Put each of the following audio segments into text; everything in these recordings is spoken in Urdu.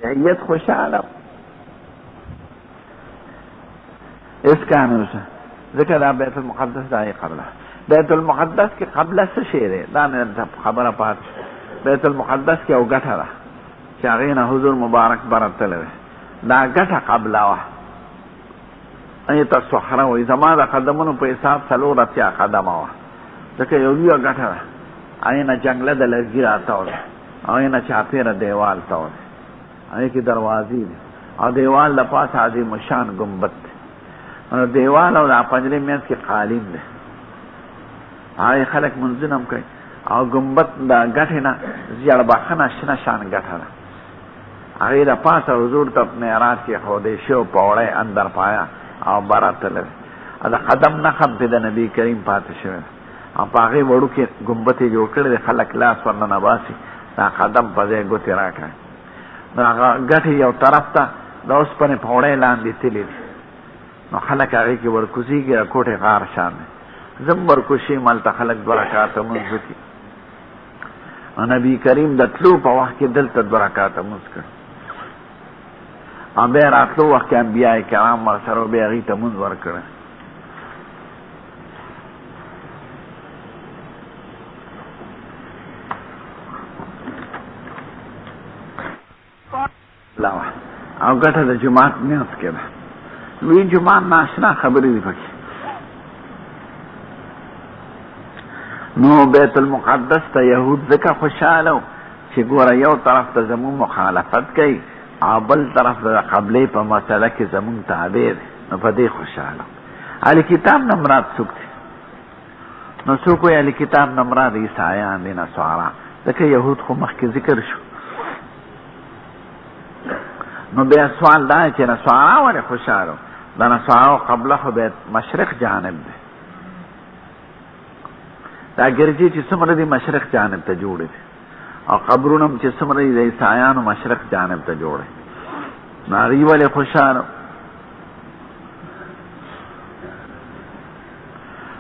جهیت خوشحاله اس کانو سه ذکر دا بیت المقدس دا قبله بیت المقدس کی قبله څه شی دی دا نه خبره پات بیت المقدس کی او ګټه ده چې هغه نه حضور مبارک برتل دا ګټه قبله وا ایت الصحرا و زما دا قدمونو په حساب څلور اتیا قدمه وا ځکه یو یو ګټه ده اینه جنگله د لږی راتاو اینه چاپیره دیوال تاو اینه کی دروازې دي او دیوال د پاسه عظیم شان گنبد دیوال او د پنجرې منځ کې قالین دی هغه خلک منځونه کوي او گنبد د ګټې نه زیړ بخنه شنه شان ګټه ده هغه د پاسه حضور ته معراج کې خودې شو پوړې اندر پایا او براتل دا قدم نه خب د نبی کریم پاتې شوی او په هغه وړو کې گنبد جوړ کړي خلک لاس ورنه نباسي دا قدم په ځای ګوتې راکړي هغه ګټې یو طرف ته د اوسپنې پوړې لاندې تللي نو خلک هغه کې ورکوزیږي کوټه غار شان زم ورکوشي مالته خلک برکات منځ کی نبی کریم د تلو په وخت کې دلته برکات منځ کړ ا به راتلو وخت کې انبیاء کرام سره به هغه ته منځ ورکړ لا او ګټه د جمعات نه اسکه وی جمعه ناشنا خبرې دی پکې نو بیت المقدس ته يهود ځکه خوشاله چې ګوره یو طرف ته زمون مخالفت کوي او بل طرف ته قبلې په مسله کې زمون تابع دی نو په دې خوشاله اهل کتاب نه مراد څوک دي نو څوک یې اهل کتاب نه مراد عیسایان دي نصارا ځکه يهود خو مخکې ذکر شو نو بیا سوال دا چې نصارا ولې خوشاله دا نصارا قبله خو بیت مشرق جانب دی دا ګرځي چې څومره دی مشرق جانب ته جوړ دي او قبرونه چې څومره دی عیسایانو مشرق جانب ته جوړ دي ناری ولې خوشاله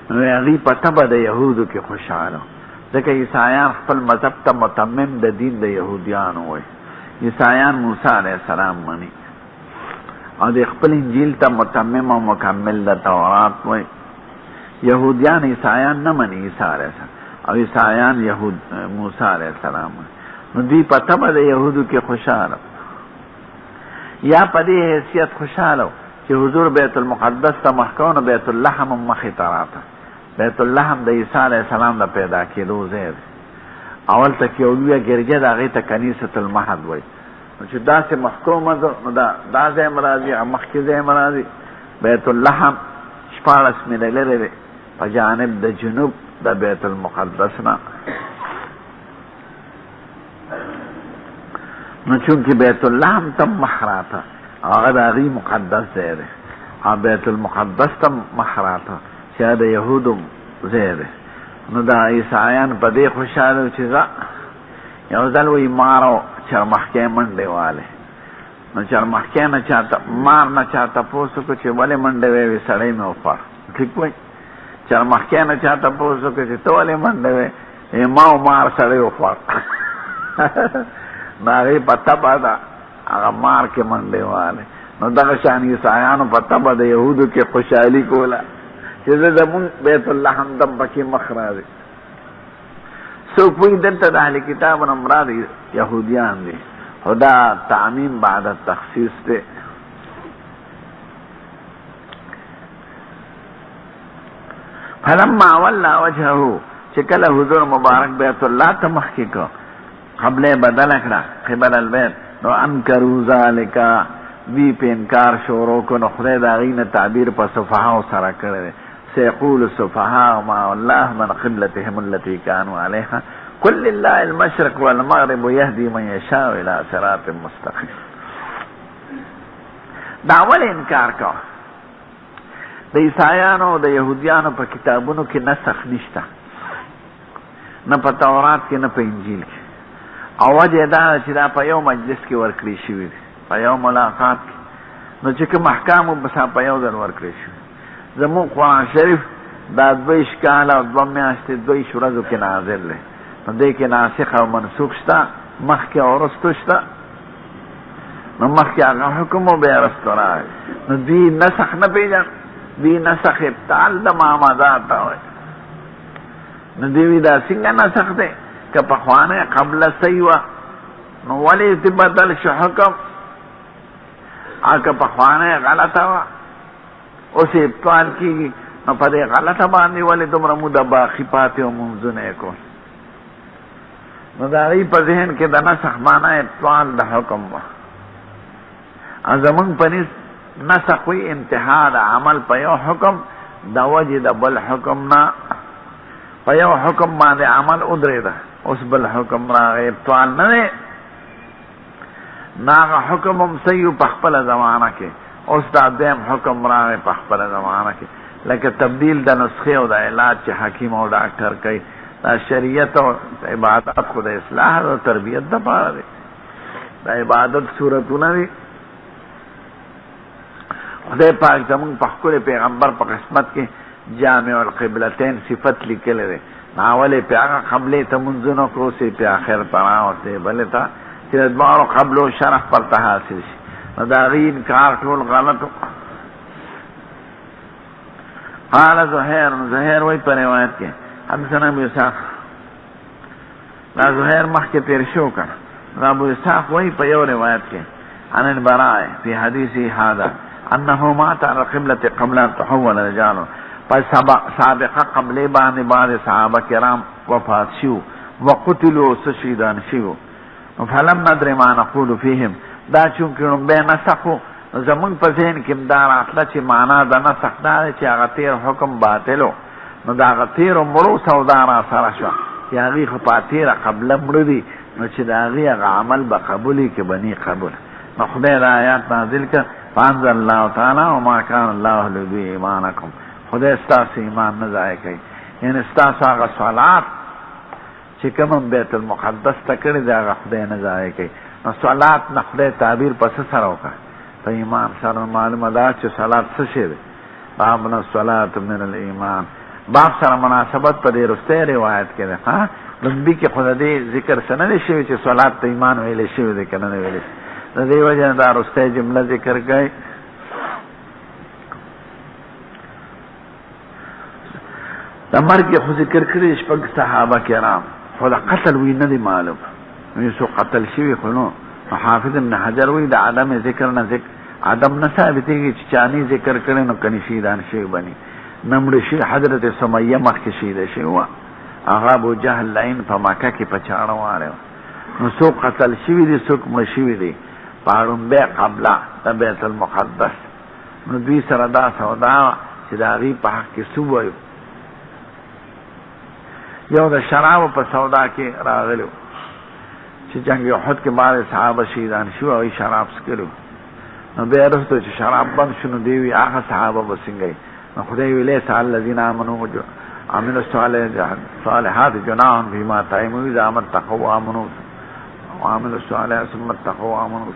نو هغه پته به د يهودو کې خوشاله ځکه عیسایان خپل مذهب ته متمم د دین د يهوديانو وای عیسایان موسی علیه السلام مني او د خپل انجیل ته متمم او مکمل د تورات وای یهودیان عیسایان نه مني عیسی علیه السلام او عیسایان یهود موسی علیه السلام نو دوی پته به د یهودو کې خوشاله یا په دې حیثیت خوشاله چې حضور بیت المقدس ته محکون بیت اللحم مخې ته راته بیت اللحم د عیسی علیه السلام د پیدا کېدو ځای دی اول ته کې اولویه ګرجه د هغې ته کنیسة المهد وایي نو چې داسې محکومه ده نو دا ځای مرادي مخکې ځای مرادي بیت اللحم 14 میله لرې دی په جانب د جنوب د بیت المقدس نه نو چونکې بیت اللحم ته مخ راته هغه د هغې مقدس ځای دی او بیت المقدس ته مخ راته چې د یهودو ځای دی نو دا عیسایان په دې خوشاله چې یو ځل وایي مارو چرمخکۍ منډې والې نو چرمخکۍ نه چاته مار نه چا تپوس وکړو چې ولې منډې ویې سړی مې وخوړ ټیک وایي چرمخکۍ نه چا تپوس وکړو چې ته ولې منډې ویې ما او مار سړی وخوړ نو هغې په تبه ده هغه مار کې منډې والې نو دغه شان عیسایانو په تبه د یهودو کې خوشحالي کوله چې زه زمون بیت اللحم دم پکې مخ راځي څوک وایي دلته د اهل کتاب نه مراد یهودیان دي خو دا تعمیم بعد التخصیص دی فلما ولا وجهه چې کله حضور مبارک بیت الله ته مخکې کړ قبله بدله کړه قبل البیت نو انکروا ذلک وی په انکار شروع کو نو خدای د هغې نه تعبیر په صفحاو سره کړی سيقول السفهاء ما والله من قبلتهم التي كانوا عليها قل لله المشرق والمغرب يهدي من يشاء الى صراط مستقيم دا ول انکار کا د عیسایانو د يهوديانو په کتابونو کې نسخ نشته نه په تورات کې نه په انجیل کې او وجه دا چې دا په یو مجلس کې ورکړی شوی په یو ملاقات نو چې کوم احکام بس په یو ځل ورکړی شوی زمون قرآن شریف دا 2 کاله او 2 میاشتې 2 ورځو کې نازل دی نو دې کې ناسخ او منسوخ شته مخکې او وروسته شته نو مخی آغا حکم و بیرست رائی نو دی نسخ نپیجن دی نسخ ابتال دا معامدات ہوئی نو دیوی دا سنگا نسخ دے کہ پخوانے قبل سیوہ نو ولی تبدل شو حکم آکا پخوانے غلطا ہوا اسے ابتال کی گی نو پدے غلطا باندی ولی تم رمودہ باقی پاتے و منزنے کو نو دا غی پا ذہن کے دا نسخ مانا ابتال دا حکم با ازمون پنیس نسخ وی انتہا دا عمل پا یو حکم دا وجی دا بل حکم نا پا یو حکم باندے عمل ادرے دا اس بل حکم را ابتال ندے ناغا حکم ہم سیو پخپل زمانہ کے اس دا دیم حکم را پخپل زمانہ کے لیکن تبدیل دا نسخے و دا علاج چی حکیم و ڈاکٹر کئی دا شریعت و عبادت خود اصلاح و تربیت دا پارا دے دا عبادت صورتو ندے خدای پاک زمون پخکل پیغمبر پا قسمت کے جامع القبلتین صفت لکلے دے ناولے پی آقا قبلے تمنزنو کو سے پی آخر پراوتے بلے تا کہ ادبارو قبل و شرف پر تحاصل شی نداغی انکار طول غلطو قال زہیر وی پر روایت کے حدثنا ابو اسحاق لا زہیر مخ کے تیر شو کر ابو اسحاق وی پر یو روایت کے عن البراء فی حدیثی حادا انہو مات علی قبلت قبل تحول رجال پس سابقہ قبل بعد صحابہ کرام وفات شیو وقتلوا سشیدان شیو فلم ندر ما نقول فیہم دا چونکہ بے نسخو زمون پر ذہن کم دار اطلا چی مانا دا نسخ دارے چی آغا تیر حکم باطلو نو دا آغا تیر مرو سودارا سرشوا چی آغی خپا تیر قبل مردی نو چی دا آغی آغا عمل با قبولی که بنی قبول نو خدای دا آیات نازل کر فانزل اللہ تعالی وما کان اللہ لبی ایمانکم خدای استاس ایمان نزائے کئی یعنی استاس آغا صلات چی کمم بیت المقدس تکڑی دا آغا خدای نزائے کئی نو صلات نا خدای تعبیر پس سرو کا تو ایمان سر معلوم دا چی صلات سشے دے بابنا صلات من الایمان باب سر مناسبت پا دے رستے روایت کے دے لنبی کے خدا دے ذکر سننے شوی چی صلات تا ایمان ویلے شوی دے کننے ویلے دی وجہ دا رستے جملہ ذکر گئے دا مرگ خود ذکر کردی شپگ صحابہ کرام خدا قتل وی ندی معلوم یسو قتل شوی خلو حافظ ابن حجر وی دا عدم ذکر نہ ذکر عدم نہ ثابتی کی چانی ذکر کرے نو کنی شیدان شیو بنی نمڑ شی حضرت سمیہ مخ کی شید شیو آغا ابو جہل لائن پا مکہ کی پچاڑو آرے نو سو قتل شوی دی سوک مر شوی دی پاڑن بے قبلہ دا بیت المقدس نو دوی سردا سودا چی دا غی پا حق کی سوبایو یو دا شراب پا سودا کی راغلو چی جنگ احد کے بعد صحابہ شیدان شو اوی شراب سکلو نو بے رفتو چی شراب بند شنو دیوی آخا صحابہ بسنگئی نو خدایوی لیسا اللذین آمنو جو عملوا الصالحات جناحن فيما طعموا إذا ما اتقوا وآمنوا وعملوا الصالحات ثم اتقوا وآمنوا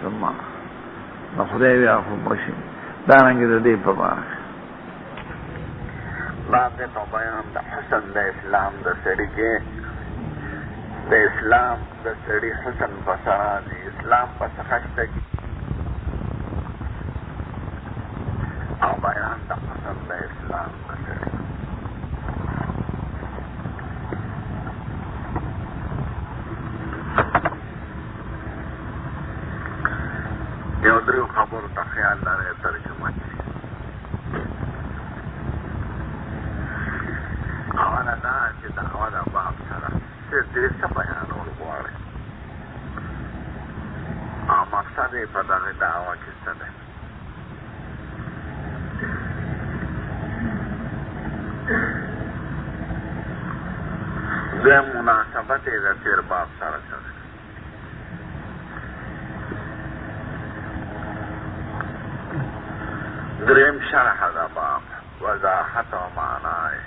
ثم نخدای بیا خوب رشیم دارنگی دا دی پبارک باب دے تو بیان دا حسن دا اسلام دا سڑی کے دا اسلام دا سڑی حسن پسرا دی اسلام پس خشتا کی او بیان دا حسن دا اسلام دا سڑی یو دریو خبر تا خیال لارے ترجمہ چی اولا دا چی دعوه دا باب سرا سر دیسا بیانون گوارے او مقصد پا دا دعوه کسا دے دوی مناسبت دا تیر باب سرا سرا دریم شرح دا باب وضاحت و معنی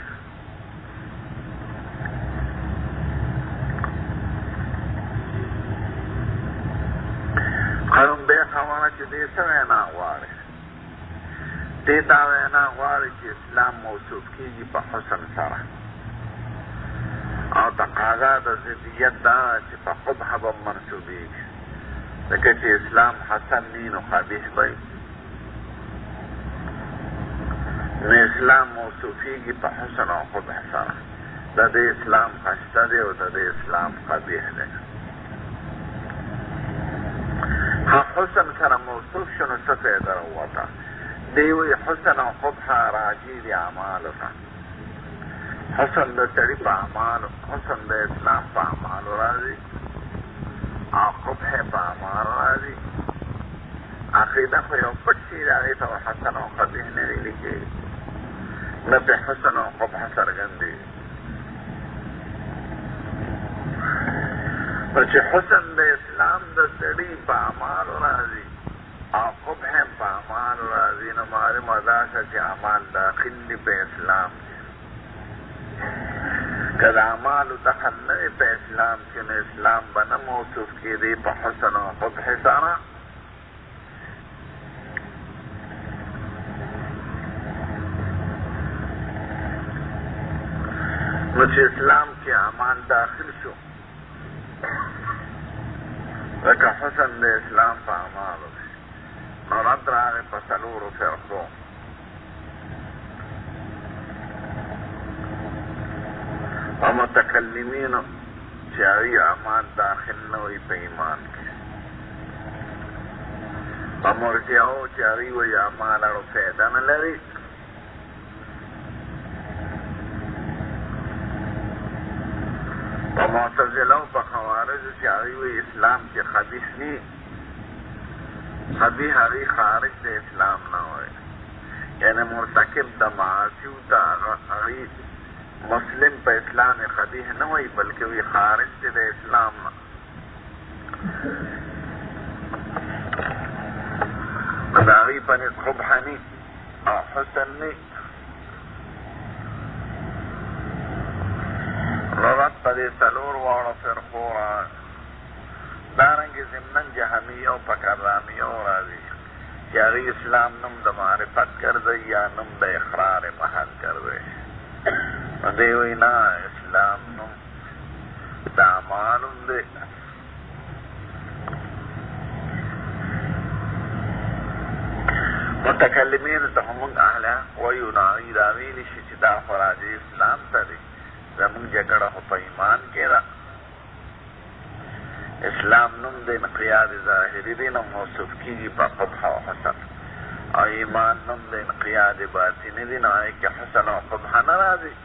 قرم بے خوانا چی دیسا وینا غواری دیتا وینا غواری چی اسلام موصوف کی جی پا حسن سرا او تقاضا دا زدیت دا چی پا قبح با منصوبی لکه چې اسلام حسن نی نو قبیح وي. نو اسلام موصوفیږي په حسن او قبح سره. د دې اسلام ښایسته دی او د دې اسلام قبیح دی. حسن سره موصوف شو نو څه فایده راووته؟ دی وایي حسن او قبح راجع دي اعمالو ته. حسن د سړي په اعمالو، حسن د اسلام په اعمالو راځي او قبح په اعمالو راځي. عقیده خو یو پټ شي دی، هغې ته حسن او قبیح نه ویلي کېږي، نه پې حسن او قبح څرګندېږي. نو چې حسن د اسلام د سړي په اعمالو راځي او قبح په اعمالو راځي، نو معلومه دا شه چې اعمال داخل دي په اسلام کې. که د اعمالو دخل نه وي په اسلام کې، نو اسلام به نه موصوف کېدی په حسن او قبح سره. نو چې اسلام کې اعمال داخل شو، لکه حسن د اسلام په اعمالو دی، نو رد راغی په څلورو فرقو. او متکلمینو چې هغوی اعمال داخل نه وي په ایمان کې، او مرجعو چې هغوی وایي اعمال اړو فایده نه لري. په معتزله او په خوارجو چې هغوی وایي اسلام کې خبیث دي، خبیث هغوی خارج د اسلام نه وایي، یعنی مرتکب د معاصیو ته هغوی مسلم په اسلام خبیث نه وایي، بلکې وایي خارج دی د اسلام نه. د هغوی په نسبت قبح ني او حسن ني. رد په دې څلور واړو فرقو راغی. دارنګې ضمناً جهمیه او په کرامیه راځي چې هغوی اسلام نوم د معرفت ګرځوي یا نوم د اقرار محل ګرځوي. نو دی وایي نه، اسلام نوم د اعمالو دی. متکلمینو ته خو موږ اهل حق وایو، نو هغوی دا ویلی شي چې دا خو راجع اسلام ته دی، زموږ جګړه خو په ایمان کې ده. اسلام نوم د انقیاد ظاهري دی، نو موصوف کېږي په قبح او حسن. او ایمان نوم د انقیاد باطني دی، نو هغې کې حسن او قبح نه راځي.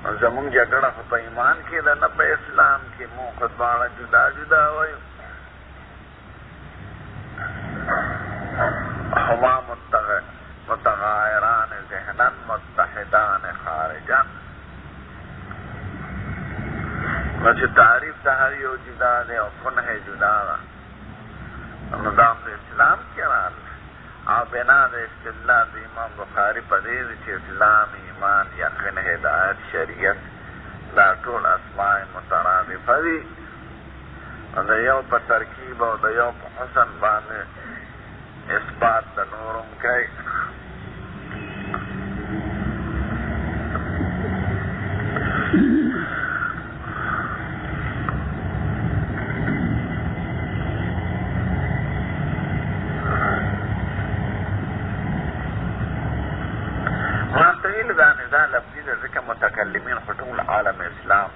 نو زموږ جګړه خو په ایمان کې ده، نه په اسلام کې. موږ خو دواړه جدا جدا وایو. هما متغایران ذهنا متحدان خارجا. نو چې تعریف د هر یو جدا دی او کنه جدا ده، نو دا په اسلام کې راغله. او بنا د استدلال د امام بخاري په دې دی چې اسلام، ایمان، یقین، هدایت، شریعت دا ټول اسماء مترادفه دي. د یو په ترکیب او د یو په حسن باندې اثبات د نورم کوي. ځکه متکلمین خو ټول عالم اسلام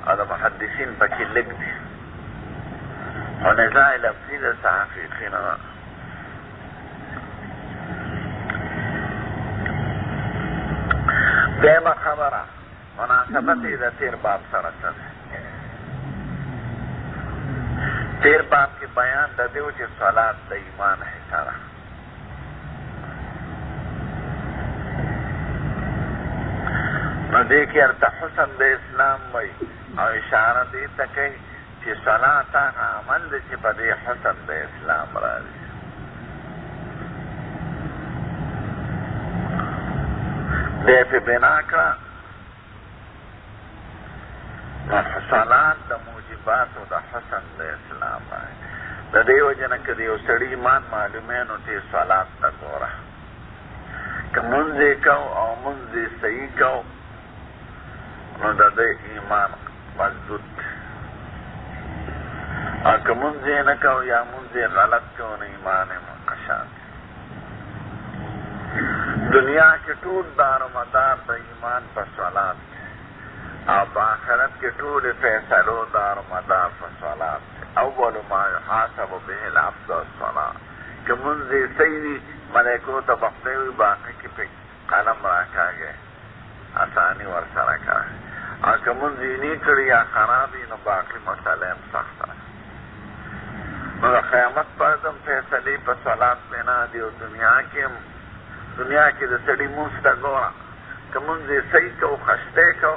او د محدثین پکې لږ دي، او نزاع لفظي ده څه حقیقي نه ده. دویمه خبره مناسبت یې د تېر باب سره څه ده. تېر باب کې بیان د دې و چې صلات د ایمان حصه ده. نو دې کې ورته حسن د اسلام وایي او اشاره دې ته کوي چې صلات هغه عمل دی چې په دې حسن د اسلام راځي. دې پې بنا کړه نو صلات د موجباتو د حسن د اسلام راځي. د دې وجه نه که د یو سړي ایمان معلومې نو ته صلات ته ګوره. که مونځ یې کو او مونځ یې صحیح کو نو د دې ایمان مضبوط اکا منزی نکو یا منزی غلط کون ایمان منقشان. دنیا کے طول دار و مدار دا ایمان پر صلات کے، اب آخرت کے طول فیصلو دار و مدار پر صلات کے. اول ما يحاسب به العبد الصلاة، کہ منزی سیدی ملیکو تا بخدیوی باقی کی پہ قلم راکا گئے آسانی ورسا رکھا ہے. اکا منزی نی کری یا خرابی نو باقی مسئلیم سخت ہے. مگر قیامت پر دم فیصلی پر صلات بنا دیو دنیا کی دا سڑی موستا گورا کہ منزی صحیح کو خشتے کو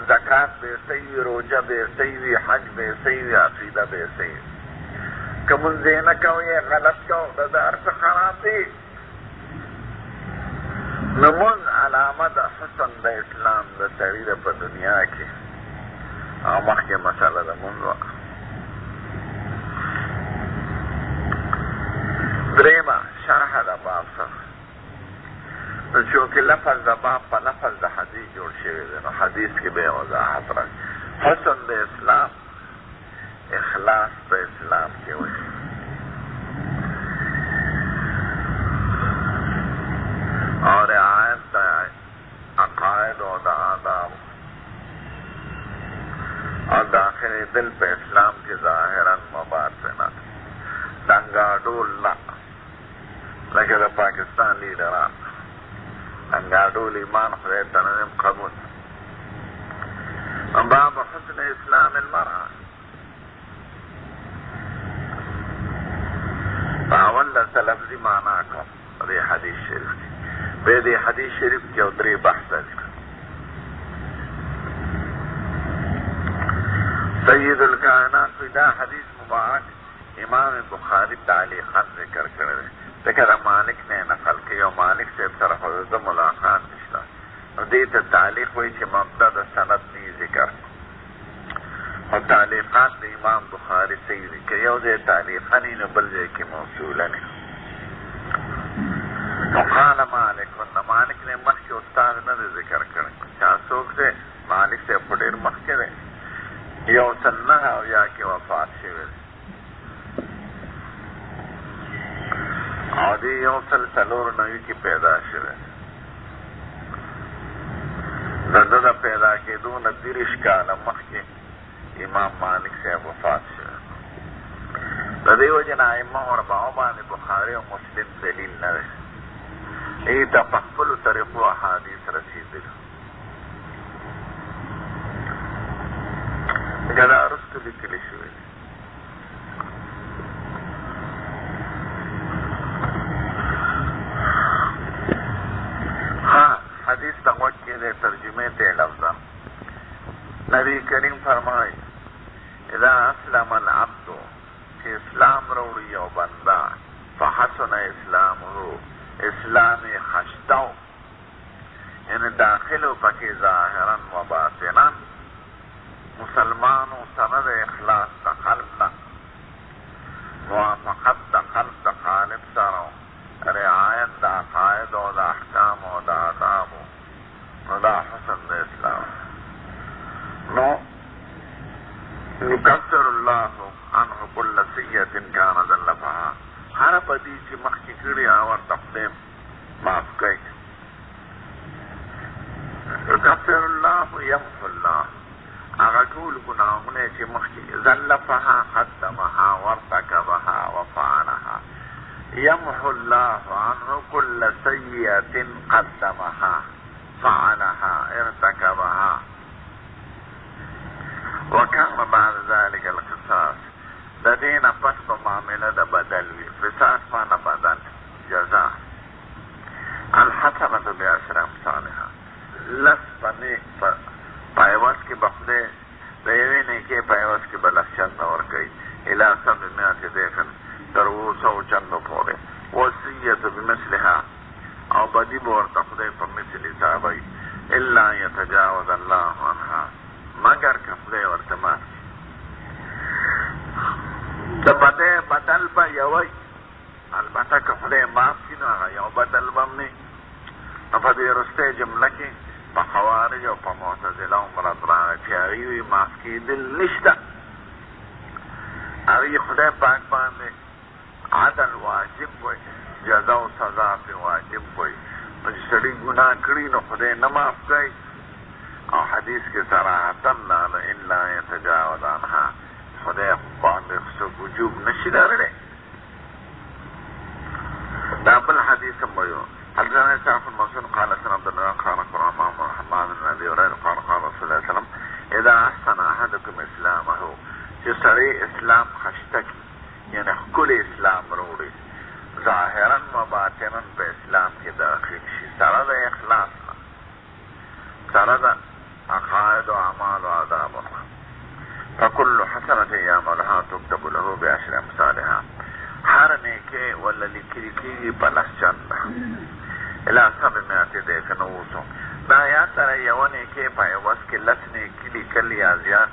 زکاة بے صحیح، روجہ بے صحیح، حج بے صحیح، عقیدہ بے صحیح. کہ منزی نکو یہ غلط کو دا دار سے خراب دی. نمون علامت حسن دا اسلام دا سڑی دا پا دنیا کی آمخ کے مسئلہ دا منزوع. دریما شرح دا باب سر چونکہ لفظ دا باب پا لفظ دا حدیث جوڑ شوی دے نو حدیث کی بے وضاحت رکھ. حسن دا اسلام اخلاص دا اسلام کی وجہ اور آیت دا عقائد و دا آداب اور داخل دل پہ اسلام کی ظاہراً مباطنہ دنگاڈول لا لکہ دا پاکستان لیڈران دنگاڈول ایمان خدای تنظیم قبول. باب حسن اسلام المرأة باول دا لفظی معنی کم دی حدیث شریف کی بے دی حدیث شریف کی ادری بحث دی. سید الکائنات دا حدیث مبارک امام بخاری تعلیقات ذکر کرده. ذکر مالک نے نقل کی و مالک سے طرف دا ملاقات نشتا دیتا تعلیق ہوئی چی مبدع دا سند نی ذکر و تعلیقات دا امام بخاری سیدی کہ یو دے تعلیقانی نبل دے کی موصولنی. وقال مالک مالک نے مخ کے استاد نہ ذکر کریں چاسوک دے مالک سے پڑیر مخ کے دے یو سنہ او یا کی وفات شوی دے اور دی یو سلسلور نوی کی پیدا شوی دا پیدا کے دون دیرش کالا مخ کے امام مالک سے وفات شوی. دا دی وجن آئمہ اور باؤبان بخاری و مسلم دلیل نہ رہے ایتا پخپلو طریقو احادیث رسید دل گدا رستو لکلی شوی. ہاں حدیث تقوی دے ترجمے تے لفظا نبی کریم فرمائی اذا اسلم العبد کہ اسلام روڑی و بندہ فحسن اسلامه اسلامی خشتو یعنی داخلو پکی ظاہراً و باطناً مسلمانو سند اخلاص تا قلب نا موافقت تا قلب تا قالب سرو رعایت دا قائد و دا احکام و دا عذاب و دا حسن دا اسلام نو یکفر اللہ عنہ کل سیئت کان ذلفہا ہر بدی چی مخی کری آور تقدیم معاف کئی. یکفر اللہ یمحو اللہ اگر طول گناہونے چی مخی ذلفہا قدمہا ورتکبہا وفعلہا یمحو اللہ عنہ کل سیئت قدمہا فعلہا ارتکبہا وکان بعد ذلك القصاص دا دینا پس پا معاملہ دا بدل وی قصاص پانا بدل جزا الحسنت بعشر امثالها لس پا نیک پایوس کی بخدے دیوی نیکی پایوس کی بلخشن نور گئی الى 700 دیکھن ترو 100 چند پورے وصیت بمثلها او بدی بور تخدے پا مثلی صحابی الا یتجاوز اللہ عنها مگر کفدے ورتمان دا بدل با یوی البته کفدے معاف کی نو آگا یو بدل بم نی پا دی رستے جملہ کی پا خوارج و پا معتزلہ و مرد راغ چیاغیوی معاف کی دل نشتا هغه خدای پاک باندې عدل واجب وي، جزا او سزا په واجب وي. چې سړي ګناه کړي نو خدای نه معاف کوي، او حدیث کې صراحتا الا يتجاوز عنها، خدای باندې څوک وجوب نشي لرلی. دا بل حدیث هم ویو. حدثنا اسحاق بن منصور قال سنا عبد الله قال قال امام محمد بن ابي هريره قال قال رسول الله صلى الله عليه وسلم اذا احسن احدكم اسلامه، چې سړی اسلام خشته کی، یعنی ښکلی اسلام وروړي، ظاهرا و باطنا په اسلام کې داخل شي، سره د اخلاص نه، سره د عقاید و اعمال و آداب، فكل حسنة يعملها تكتب له بعشر امثالها، هر نیکی ولا لیکل کېږي په 10 چنده الى 700 ضعف نووسو. دا یا سره یوه نیکۍ په عوض کې 10 نیکي لیکل یا زیات،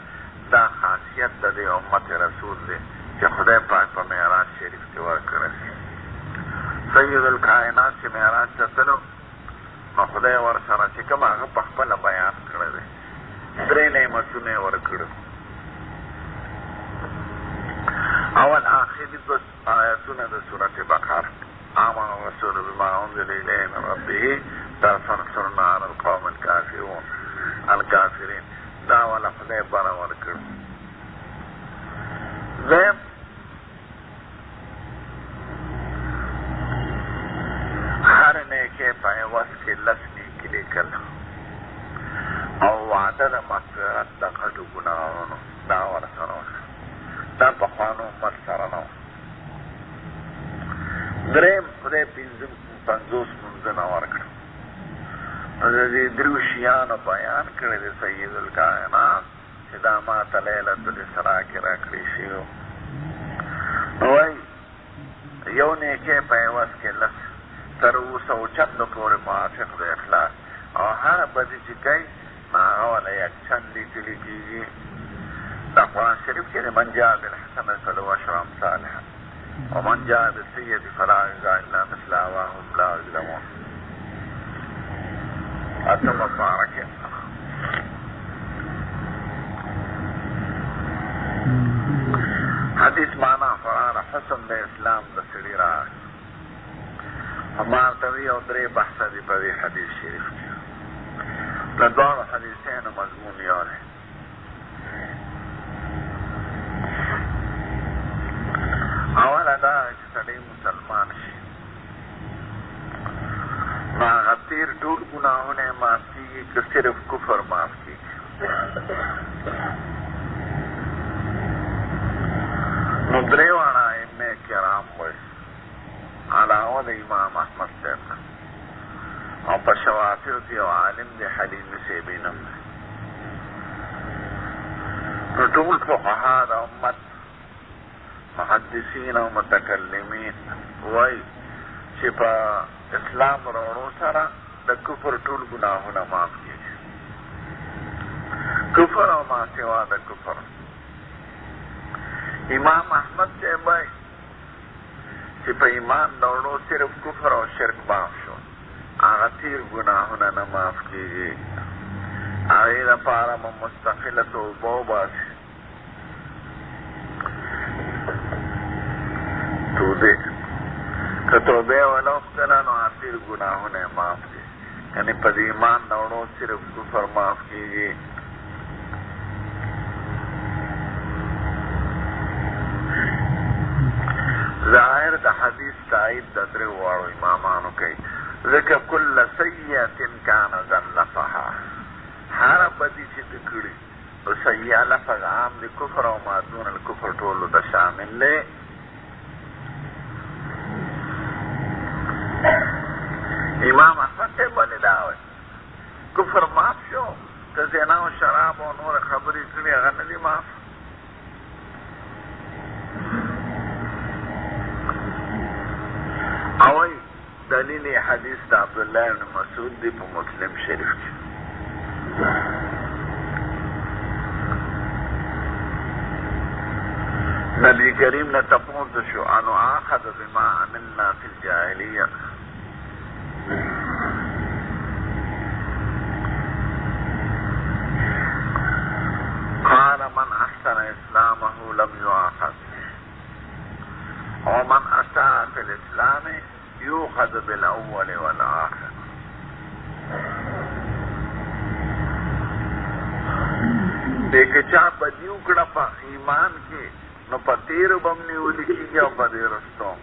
دا خاصیت د دې امت رسول دی چې خدای پاک په معراج شریف کې ورکړی. سید الکائنات چې معراج ته تلو نو خدای ورسره چې کوم هغه په خپله بیان کړی دی، 3 نعمتونه یې ورکړي. اول آخری 2 آیتونه د سورة بقره، آمن الرسول بما انزل الیه من ربه فانصرنا علی القوم الکافرین، دا والا خدای بره ورکړي. دویم هر نیکۍ په عوض کې 10 نیکي لیکل، او وعده د مغفرت د غټو ګناهونو دا ورسره وکړه. دا پخوانو امت سره نه و. دریم خدای 50 منځونه ورکړه. نو د دې 3 شیانو بیان کړی دی سید الکائنات چې دا ما ته لیلة الاسراء کې راکړی شوي وو. نو وایي یو نیکۍ په عوض کې 10 تر 200 چندو پورې موافق د اخلاص، او هر بدي چې کوي نو هغه والا 1 چند لیکلی کېږي. دا قرآن شریف کې دی من جاء بالحسنة فله 10 امثالها ومن جاء بالسيئة فلا يجزى إلا مثلها وهم لا يظلمون. اتم مبارکه. حدیث معنا فرار حسن د اسلام د سړي راغی. همارتوي او 3 بحث دي په دې حدیث شریف کې. د دواړو حدیثینو مضمون یو دی. اوله دا چې سړی مسلمان شي نو هغه تېر ټول ګناهونه یې معاف کېږي که صرف کفر معاف کېږي. نو 3 واړه ائمه کرام وایي علاوه د امام احمد صاحب نه، او په شوافیو کې یو عالم دی حلیمي صاحب یې نوم دی. نو ټول فقها د امت محدثین او متکلمین وایي چې په اسلام وروړو سره د کفر ټول ګناهونه معاف کېږي. کفر او ما سوا د کفر. امام احمد صاحب وایي چې په ایمان وروړو صرف کفر او شرک معاف شو، هغه تېر ګناهونه نه معاف کېږي. هغې لپاره مو مستقله توبه وباسي. توبه که توبه ونه وکړه نو تېر ګناهونه یې معاف دي، یعنې په دې ایمان وروړو صرف کفر معاف کېږي. ظاهر د حدیث تایید د 3 واړو امامانو کوي، ځکه کل سیئة کان زلفها، هر بدي چې د کړي نو سیئه لفظ عام د کفر او ما دون الکفر ټولو ته شامل دی. امام احمد صاحب ولې دا وایي کفر معاف شو، که زنا او شراب او نور خبرې کړي هغه نه دي معاف. او وایي دلیل حدیث د عبدالله بن مسعود دی په مسلم شریف کې. نبی کریم نے تپوس شو انو آخذ بما عملنا فی الجاہلیہ، قال من احسن اسلامه لم يؤاخذ بالاول والآخر. دیکھ چا بدیو کڑا پا ایمان کی نو پا تیر بمنی ولکی گیا پا دیرستو.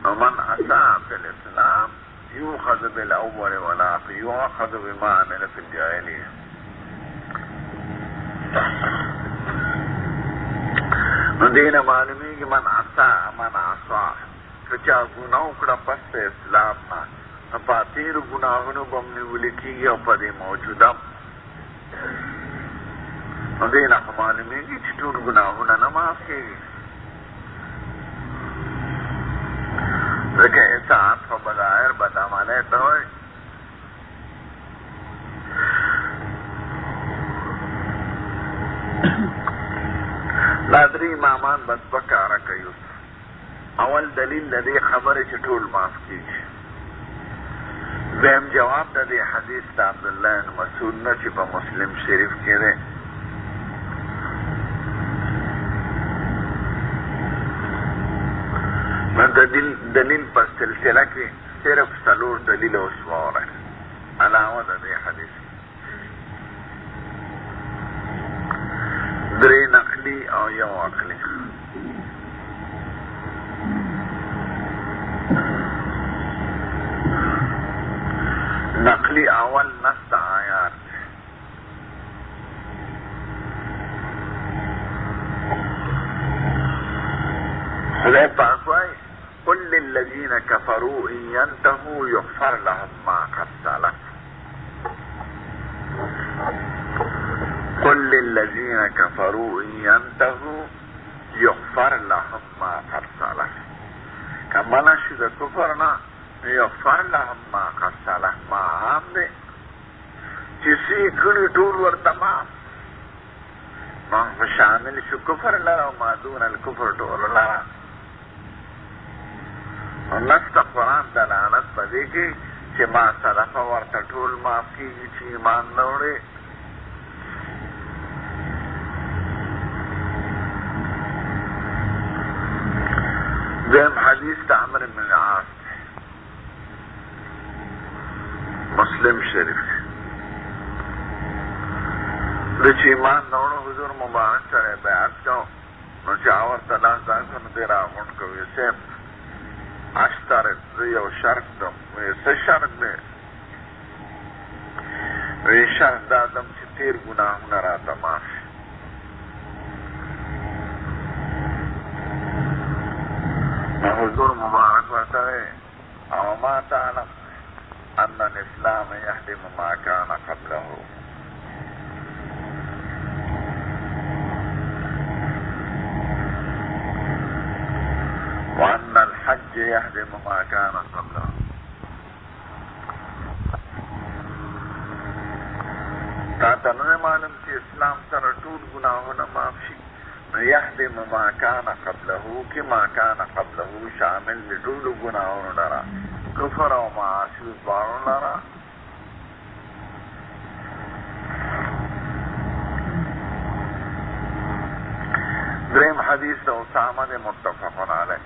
ومن اساء فی الاسلام یوخذ بالاول والآخر یوخذ بما عمل فی الجاہلیہ. نو دینا معلومی کہ من اساء من عصا کچا گناہ کڑا پس اسلام نا پا تیر گناہنو بمنی ولکی گیا پا دی موجودا. نو دینا معلومی کی چطور گناہونا نماف کی گی. لیکن اطاعت و بظاہر بدعملے تو ہوئی. لادری امامان بس بکارا کیوس. اول دلیل لدی خبر چطول معاف کی گی. بہم جواب ددی حدیث تا عبداللہ بن مسعود نے چپا مسلم شریف کے دے. دلیل پر سلسلہ کی صرف سلور دلیل اسوار ہے علاوہ دے حدیث. دری نقلی اور یو عقلی. نقلی اول نص آیات خدای پاک وائی قل للذین کفروا ان ينتهوا یغفر لهم ما قد سلف. قل للذین کفروا ان ينتهوا یغفر لهم ما قد سلف. کمانا شد کفرنا یغفر لهم ما قد سلف ما عام دے چیسی کڑی طول ورتمام ما شامل شو کفر لرا وما دون الكفر طول لرا. نست قرآن دلالت بدے کی چی ما صدف ورطا طول معاف کی گی چی ایمان نوڑے. دیم حدیث تا عمر بن العاص مسلم شریف دچی ایمان نوڑو حضور مبارک سرے بیعت کو نو چاور تلاح داکن دیرا غن کو ویسیم اشترت زیو شرط دم ویسے شرط دے وی شرط دادم چی تیر گناہ نراتا معافی. حضور مبارک ورطاوے او ما تعلم ان الاسلام يهدم ما كان قبله وان الحج يهدم ما كان قبله. تا نو معلوم چې اسلام سره ټول ګناهونه معاف شي. نو يهدم ما كان قبله کی ما كان قبله شامل دی ټول ګناهونو لرا کفر او معاصی بارو لرا. دریم حدیث دا اسامہ دے متفقن علیہ.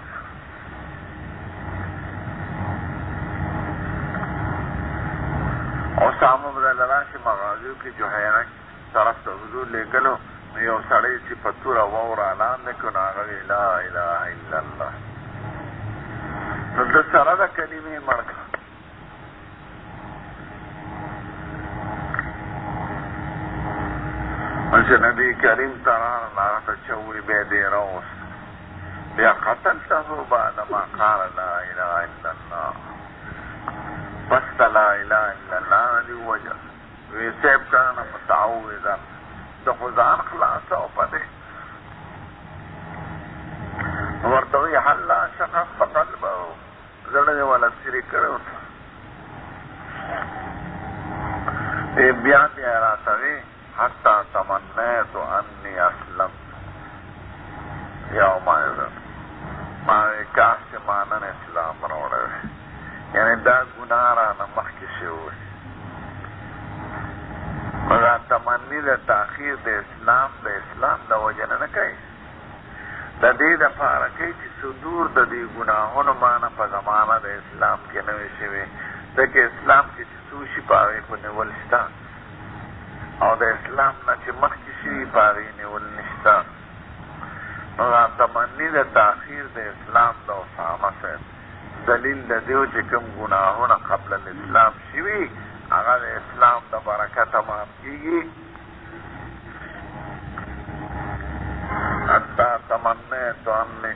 اسامہ بدل راشی مغازیو کی جو ہے طرف تا حضور لے گلو یو سڑی چی پتورا وور اعلان دکن آغوی لا الہ الا اللہ. نو دا سرہ دا کلمی مرکا انچہ نبی کریم تران اللہ تا چوری بے دے روس بیا قتلتہو بعدما قال لا الہ الا اللہ. بس لا الہ الا اللہ دی وجہ ویسیب کرنا متعوذا دا خزان خلاصا و پدے ورطوی حلا شقف قلبہ زڑے والا سری کرو اے بیان دیا راتوی حتی تمنیت انی اسلم یوم ایزن ماوی کاس کے مانن اسلام روڑے یعنی دا گناہ رانا مخکشی ہوئی. مگر تمنی دا تاخیر دا اسلام دا وجہ نہ کئی د دې دپاره کوي چې صدور د دې ګناهونو معنه په زمانه د اسلام کې نه وي شوې، ځکه اسلام کې چې څو شي په هغې خو نیول شته، او د اسلام نه چې مخکې شوي په هغې نیول نشته. نو دا تمني د تاخیر د اسلام د اسامه صاحب دلیل د دې و چې کوم ګناهونه قبل الاسلام شوي هغه د اسلام د برکته معاف کېږي. حتی تمنیت انی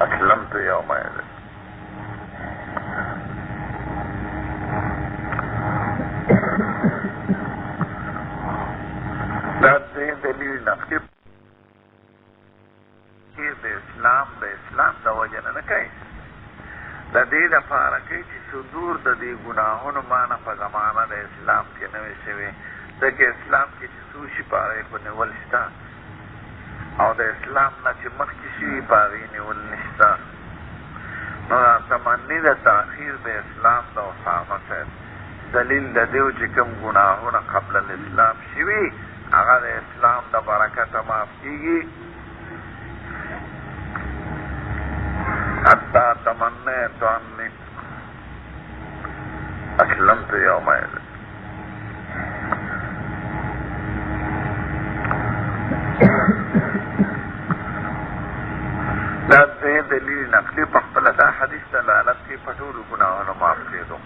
اسلمت یومئذ. دا دې دلیل نقلي د اسلام د وجه نه کوي، د دې دپاره کوي چې صدور د دې ګناهونو معنه په زمانه د اسلام کې نه وي شوې، ځکه اسلام کې چې څو شي په هغې خو نیول شته، او د اسلام نه چې مخکې شوي په هغې نیول نشته. نو دا تمني د تاخیر د اسلام د اسامه صاحب دلیل د دې و چې کوم ګناهونه قبل الاسلام شوي هغه د اسلام د برکته معاف کېږي. حتی تمنیت انی اسلمت یومئذ. دا دې دلیل نقلي په خپله دا حدیث دلالت کوي په ټولو ګناهونو معاف کېدو.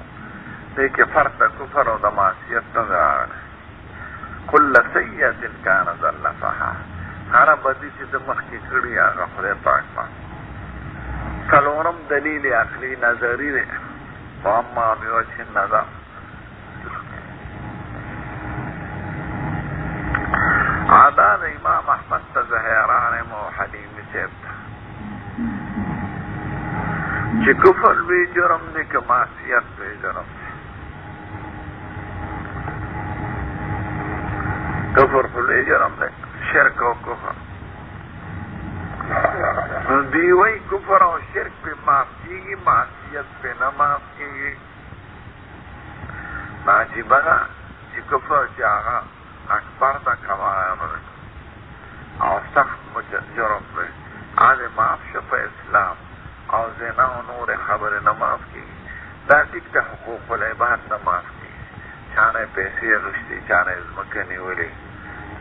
دې کې فرق د کفر او د معصیت نه راغلی. کل سیئة کان زلفها، هره بدي چې د مخکې کړي هغه خدای پاک پاک. څلورم دلیل عقلي نظري دی، واما بوجه النظر. عدا د امام احمد ته زهیران مو حلیمي صاحب ته چې کفر لوی جرم دی که معصیت لوی جرم دی. کفر خو لوی جرم دی، شرک او کفر. دی وی کفر او شرک پہ معاف کیږي، معصیت پہ نه معاف کیږي. عجیبه ده چې کفر چې هغه اکبر د کبایرو دی او سخت جرم دی، هغه معاف شو په اسلام، او زنا او نور خبرې نه معاف کیږي. دا ټیک د حقوق العباد نه معاف کیږي، چا نه پیسې اخیستې، چا نه ځمکه نیولې،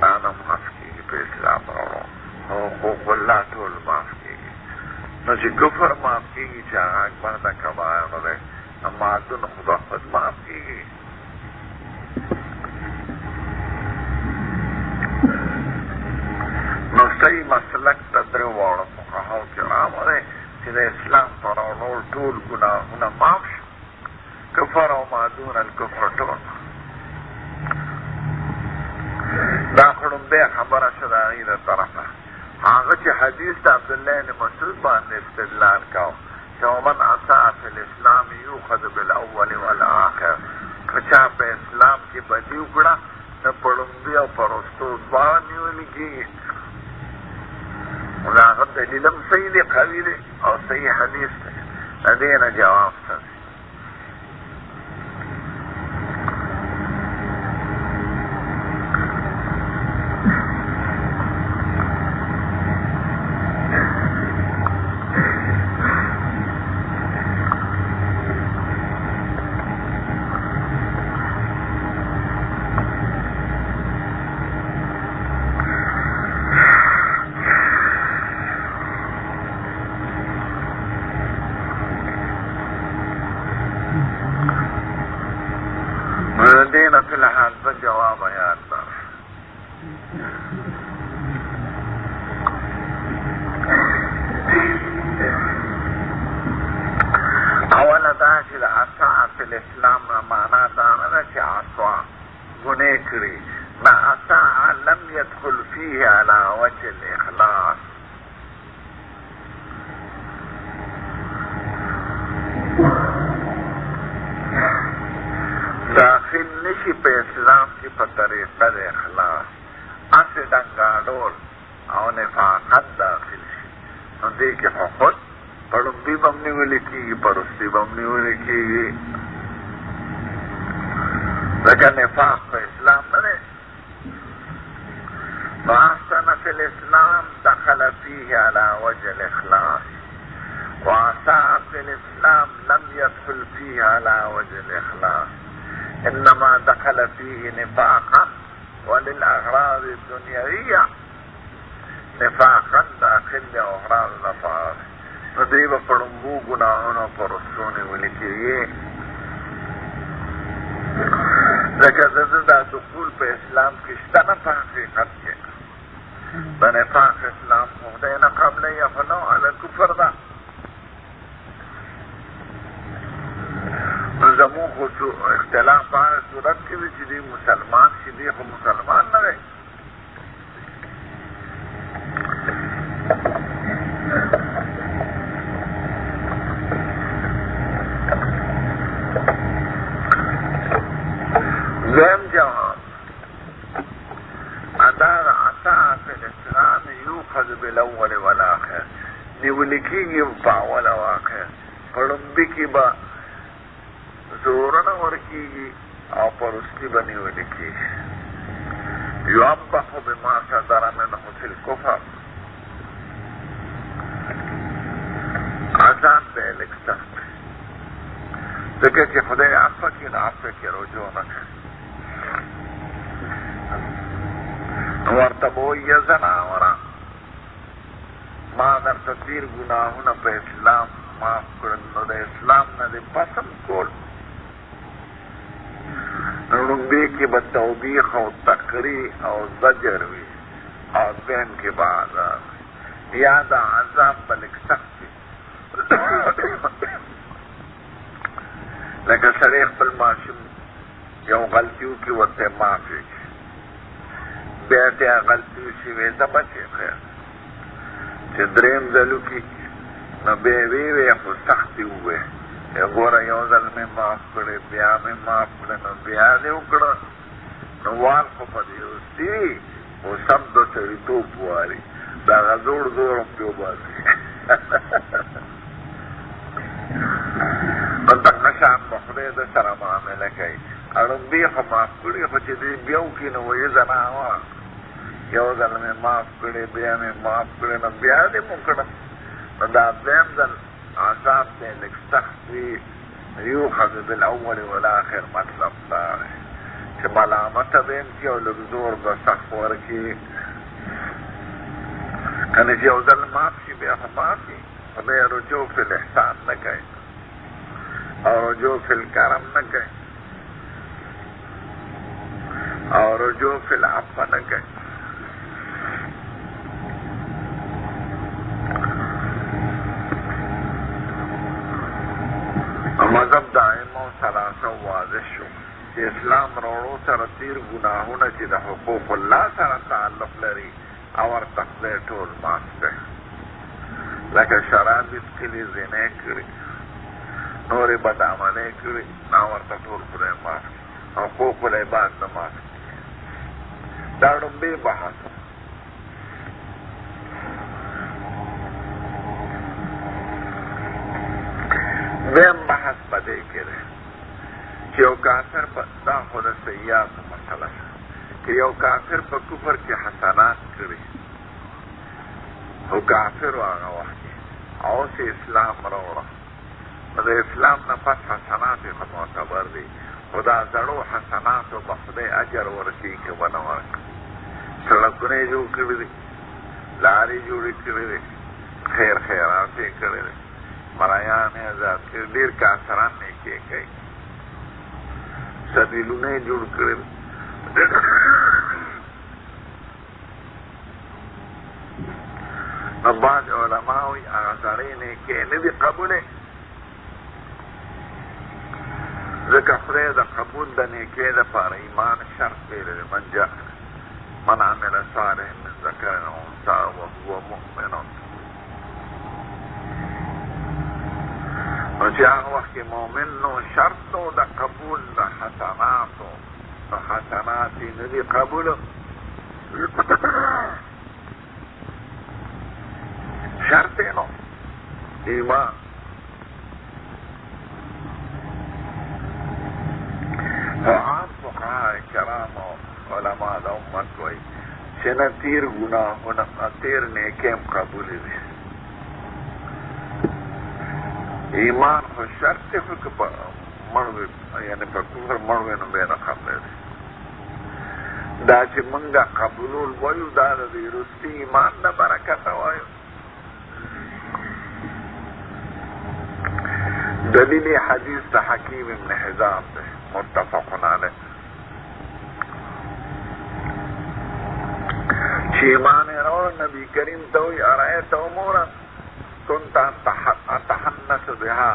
دا نه معاف کیږي په اسلام راوړو. او حقوق الله ټول معاف کیږي. نو چې کفر معاف کیږي چې هغه اکبر د کبایرو دی، نو معدون خدا خود معاف کیږي. نو صحیح مسلک د درې واړو فقهاو کرامو دی چې د اسلام په راوړلو ټول ګناهونه معاف شو، کفر او ما دون الکفر ټول. دا خو لومبۍ خبره شوه د هغې د طرفه. هغه چې حدیث د عبدالله بن مسعود باندې استدلال کاو چې ومن اساء فی الاسلام یؤخذ بالاول والآخر، که چا په اسلام کې بدي وکړه نو په لومبۍ او په وروستو دواړه نیولي کېږي. نو د هغه دلیل هم صحیح دی، قوي دی او صحیح حدیث دی. د دې نه جواب څه دی؟ دینا فی الحال به جواب یاد دار. اولا دا چې د اساء فی الاسلام معنا دا نه ده چې عصوا ګناه کړي، نه، اساء لم يدخل فيه على وجه الاخلاص. داخل نشي په اسلام کې په طریقه د اخلاص، اسې ډنګاډول او نفاقت داخل شي. نو دې کې خو خود په لومبي به هم نیولې کېږي، په وروستي به هم نیولې کېږي، ځکه نفاق په اسلام نه دی. نو احسن في الإسلام دخل فيه على وجه الإخلاص، وعسى في الإسلام لم يدخل فيه على وجه الإخلاص، إنما دخل فيه نفاقا وللأغراض الدنيوية، نفاقا داخل لأغراض الأفعال. ندیب پڑنبو گناہوں پر رسونے ولکیے لیکن دا دخول پہ اسلام کشتا نہ پا حقیقت کے بنفاق اسلام مهدین قبل یفنو علی کفر دا زمون خود اختلاف بار صورت کی بھی چیزی مسلمان چیزی خود مسلمان نہ رہے. دویم جواب ادار عطا فی الاسلام یوخذ بالاول والآخر نیولکی گی پاول واقع پڑنبی کی با زورن ورکی گی او پرسلی با نیولکی یعبخ بما صدر منه فی الکفر عذاب بیلک سخت دیکھے کہ خدای عفا کی نا عفا کی رجوع نکے ورتبو یزناورا ما در تدیر گناہونا پہ اسلام معاف کرنو دے اسلام نا دے پسم کول رنبی کی بتوبیخ او تقریح او زجر وی او دین کے بعد یادا عذاب بلک سختی لیکن سریخ بالماشم یو غلطیو کی وطے معافی کی بیٹے غلطیو شوی دا بچے خیر چه درین ذلو کی نو بیوی خو سختی ہوئے گورا یو ذل میں معاف کرے بیا میں معاف کرے نو بیا دے اکڑا نو وال خو پدیوستی وہ سب دو سری تو پواری دا غزور زورم پیو بازی منطق نشان بخده دا سر معاملہ کئی ارم بی خو معاف کری خو چه دی بیو کی نو وی زناوا یو ذل میں معاف کرے بیا میں معاف کرے نو بیا دے مکڑا نو دا دیم ذل عذاب دے لک سختی یوخذ بالاول والآخر مطلب دار ہے چه ملامت دیم کی او لگ زور دا سخت ورکی کنی چه او ذل معاف شی بیا خو معافی خدای رجوع فی الاحسان نکے اور رجوع فی الکرم نکے اور رجوع فی العفو نکے مذہب دائم و سلاسہ واضح شو کہ اسلام روڑو سر تیر گناہونا چی دا حقوق اللہ سر تعلق لری اور تقدیر ٹول ماستے لیکن شراب اس کے لیے زینے کری نوری بدعملے کری ناور تطور کرے ماستے حقوق العباد نماستے دارم بے بحث ویم بحث بدے کرے کہ یو کافر پا دا خود سیاد مسئلہ کہ یو کافر پا کفر کی حسنات کری او کافر واغا وحکی او سے اسلام روڑا دا اسلام نفس حسنات خود معتبر دی خدا زڑو حسنات و بخدے اجر ورکی کے بنورک سڑکنے جو کری دی لاری جوڑی کری دی خیر خیراتی کری دی مرایان ازاد کر دیر کاسران نے کیے گئی سبیلونے جوڑ کر بعض علماء آزاری نے کہ ندی قبولے ذکر فرید قبول دنے کے دفار ایمان شرط پیلے من عمل صالح من ذکر انسا وهو مؤمن جاء وقت مومن نو شرط دا قبول دا حسناتو دا حسناتی ندی قبول شرط نو ایمان عام فقهاء کرام و علماء دا امت کوئی چې نه تیر ګناهونه تیر نیکیم قبولې وي. ایمان خو شرط دی، خو که په مړ وي یعنې په کفر مړ وي نو بیا نه قبله دی. دا چې مونږ قبولول وایو دا د دې وروستي ایمان نه برکته وایو. دلیل حدیث د حکیم ابن حزام دی متفق علیه چې ایمان یې راوړ نبي کریم ته وایي ارایت امورا كنت اتحنس بها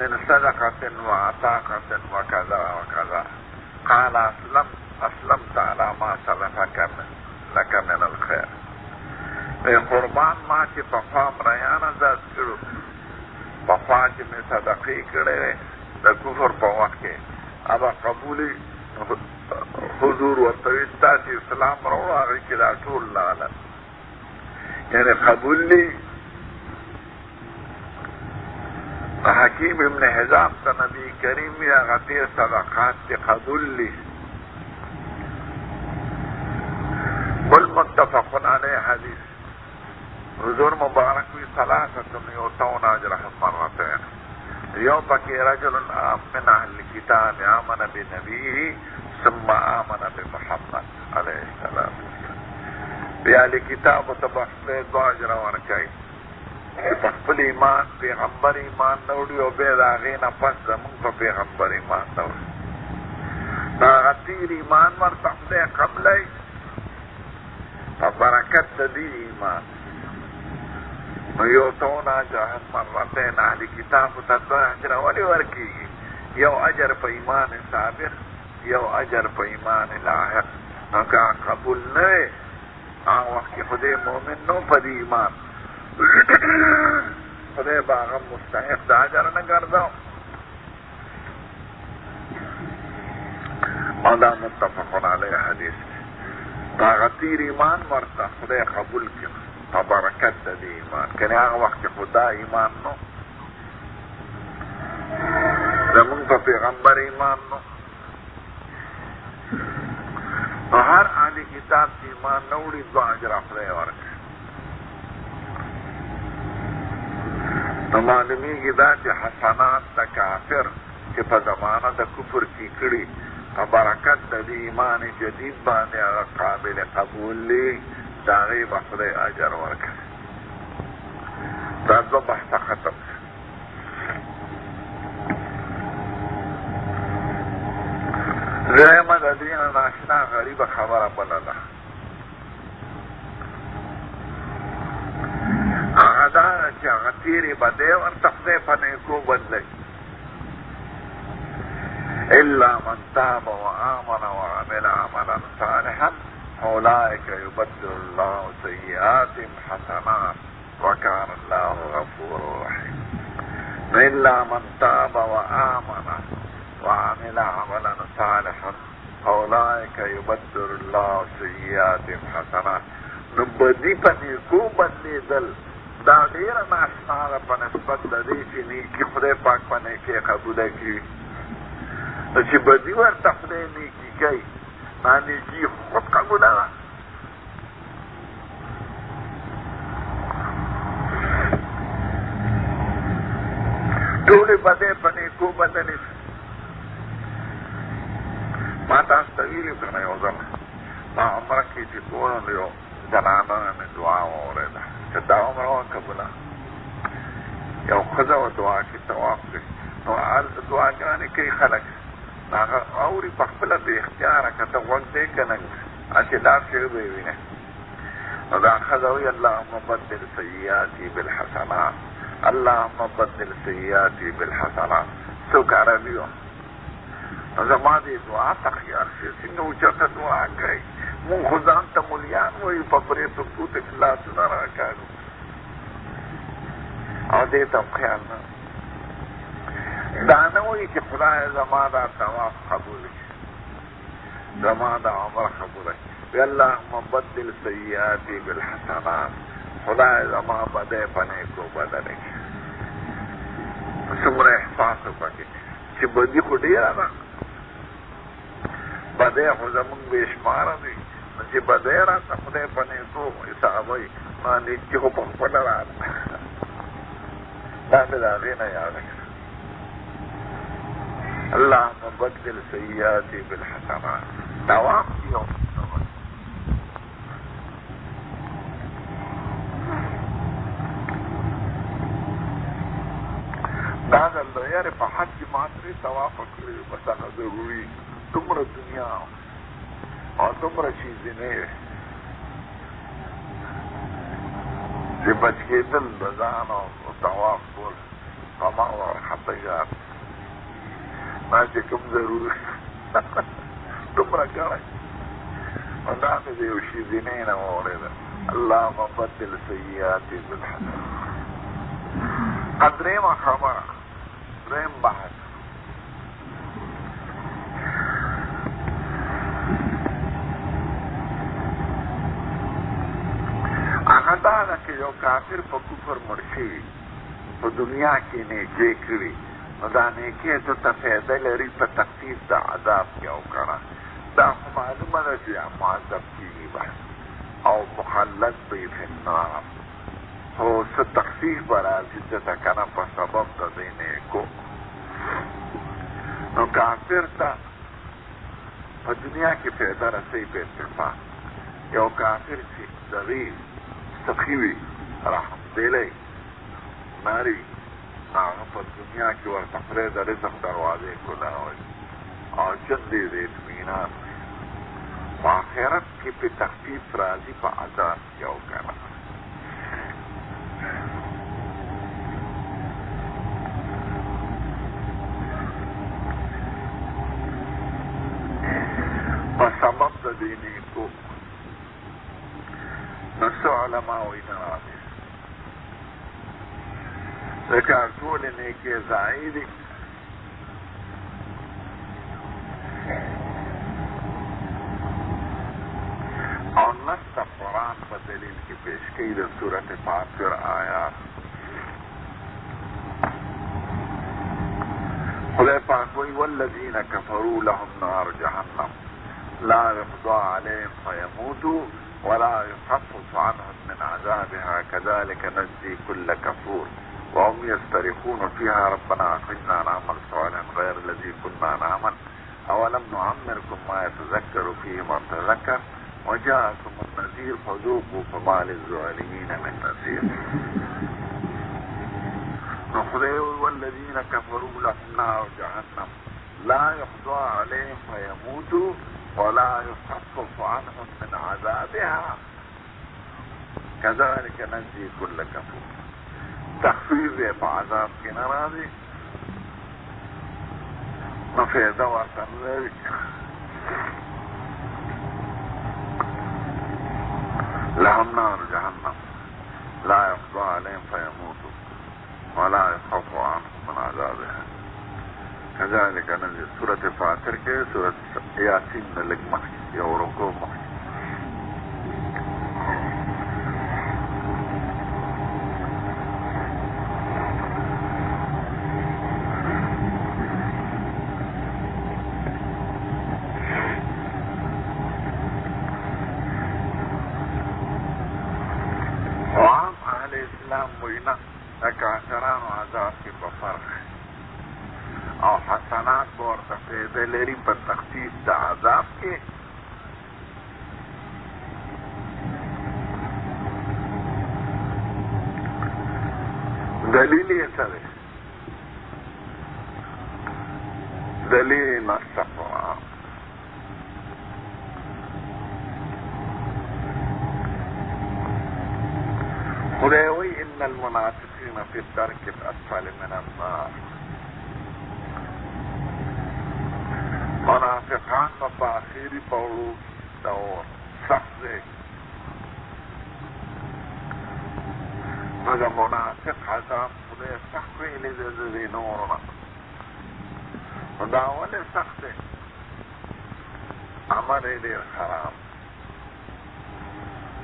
من صدقة وعتاقة وكذا وكذا قال اسلمت على ما سلفك لك من الخير. قربان ما چې پخوا مریانه زاد کړو، پخوا چې مې صدقې کړې د کفر په وخت کې هغه قبولې حضور ورته وایي تاسې اسلام راوړو هغې کې دا ټول لاړل یعنې قبول دي. حکیم ابن حزام ته نبی کریم یا غتیر صدقات تی قبول لی. بل متفقن علیہ حدیث حضور مبارک وی ثلاثة یؤتون اجرهم مرتين. یو پکی رجل من اهل کتاب آمن بنبیه ثم آمن بمحمد علیہ السلام. بی اهل کتاب تبخلی دو اجر ورکای په خپل ایمان پیغمبر ایمان نه وړي او بیا د هغې نه پس زمونږ په پیغمبر ایمان نه وړي. د هغه تیر ایمان ورته خدای قبلی په برکت د دې ایمان. نو یؤتون اجرهم مرتين. اهل کتابو ته دوه اجره ولې ورکېږي؟ یو اجر په ایمان سابق، یو اجر په ایمان لاحق. نو که قبول نه وی هغه وخت کې خدای مؤمن نو په دې ایمان خدای با هغه مستحق د اجر نه ګرځاو. او دا متفقون علیه حدیث د هغه تیر ایمان ورته خدای قبول کړي په برکت د دې ایمان. کنې هغه وخت کې خو دا ایمان نو زمونږ په پیغمبر ایمان نو هر اهل کتاب چې ایمان نه وړي دوه اجره خدای ورکړي. نو معلومیږي دا چې حسنات د کافر چې په زمانه د کفر کې کړي په برکت د دې ایمان جدید باندې هغه قابل قبول دی، د هغې به خدای اجر ورکړي. دا دوه بحثه ختم. درېیمه د دې نه ناشنا غریبه خبره بله ده، هغه دا چې هغه تیرې بدۍ ورته خدای په نیکو بدلوي. الا من تاب وآمن وعمل عملا صالحا اولئک یبدل الله سیئاتهم حسنات وکان الله غفورا رحیم. الا من تاب وآمن وعمل عملا صالحا اولئک یبدل الله سیئاتهم حسنات. نو بدي په نیکو بدلېدل دا ډېره ناشنا ده په نسبت د دې چې نیکي خدای پاک په نیکۍ قبوله کړي. نو چې بدي ورته خدای نیکي کوي دا نیکي خود قبوله ده. ټولې بدۍ په نیکو بدلې. ما تاسو ته ویلي که نه یو ځل ما عمره کې چې ټولو یو جنانه مې دعا واورېده چې دا عمره وقبوله. یو ښځه وه دعا کې طواف کوي، نو هلته دعاګانې کوي خلک، نو هغه اوري په خپله بې اختیاره که ته غوږ دی که نه هسې دا شی به یې وینې. نو دا ښځه وایي اللهم بدل سیئاتي بالحسنات، اللهم بدل سیئاتي بالحسنات. څوک عربي وه. نو زما دې دعا ته خیال شي څنګه اوچته دعا کوي. مونږ خو ځان ته مولیان وایو په پرې سکوت کې لاسونه راکاږو او دې ته هم خیال نه دا نه وایي چې خدای زما دا طواف قبول کړي، زما دا عمره قبوله کړي. اللهم بدل سیئاتي بالحسنات، خدای زما بدۍ په نیکو بدلې کړي. څومره احساس وکړي چې بدي خو ډېره ده، بدۍ خو زمونږ بې شماره دي. نو چې بدې راته خدای په نیکو حسابوي ما نیکي خو په خپله راله دا مې د هغې نه یاده کړه اللهم بدل سیئاتي بالحسنات دوام یو دا د لویارې په حد کې ما ترې طواف کړی بس هغه ضروري دومره دنیا او دومره چیزینې چې بچ کېدل د ځان او طواف کول هما ورخطه یاد ما چې کوم ضروري دومره ګڼی او دا مې د یو شیزینې نه واورېده اللهم بدل سیئاتي بالحسنات درېیمه خبره درېیم بحث هغه دا ده چې یو کافر په کفر مړ شوي په دنیا کې نیکۍ کړي نو دا نیکۍ ته فایده لري په تخفیف د عذاب کې او کړه دا خو معلومه ده چې معذب کېږي به او مخلد به یې فی النار خو څه تخفیف به راځي دته که نه په سبب د دې نیکو نو کافر ته په دنیا کې فایده رسوي په اتفاق یو کافر چې ضعیف سخي وي رحم دیلی ناري هغه په دنیا کې ورته خدای د رزق دروازې کلاوي او ژوند یې د اطمینان په آخرت کې په تخفیف راځي په عذاب کې او که نه په سبب د دې نیکو نو څه علما وایي نه راځي ځکه ټولې نیکۍ ضایع دي او نص د قرآن په دلیل کې پیش کوي د سورت فاطر آیات خدای پاک وایي والذین کفروا لهم نار جهنم لا يقضى عليهم فيموتوا ولا يخفف عنهم من عذابها كذلك نجزي كل كفور وهم يسترخون فيها ربنا أخرجنا نعمل صالحا غير الذي كنا نعمل أولم نعمركم ما يتذكر فيه من تذكر وجاءكم النذير فذوقوا فما للظالمين من نصير نخذوا والذين كفروا لهم نار جهنم لا يقضى عليهم فيموتوا ولا يخفف عنهم من عذابها كذلك نجزي كل كفور تخفیف یې په عذاب کې نه راځي نو فایده ورته نه لري لهم نار جهنم لا يقضى عليهم فيموتوا ولا يخفف عنهم من عذابها كذلك نجزي سورة فاطر کې سورة یاسین نه لږ مخکې یو رکوع مخکې وینا د کافرانو عذاب کې په فرق او حسنات به ورته فایده لري په تخفیف د عذاب کې دلیل یې څه دی دلیل یې نص قرآن خدای وایي ان المنافقین فی الدرک الاسفل من النار منافقان په آخري پوړو د اور سخت دی نو د منافق عذاب خدای سخت ویلی دی د دې نورو نه نو دا ولې سخت دی عمل یې ډېر خراب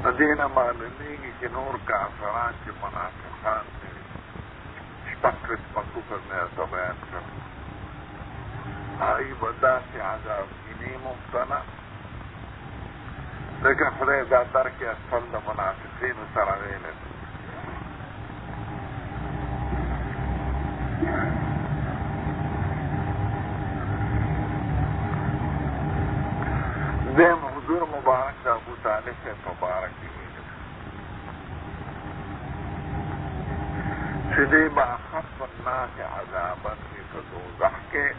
د دې نه معلومېږي چې نور کافران چې منافقان دي شپږ قسمه کفر مې درته بیان کړ هغوی به داسې عذابګینې مبتلا ذکر خدای دا درک اصل دا منافقین سره ویلی دیم حضور مبارک دا ابو طالب سے مبارک دی ویلی چلی با خف الناس عذابا فی دوزخ کے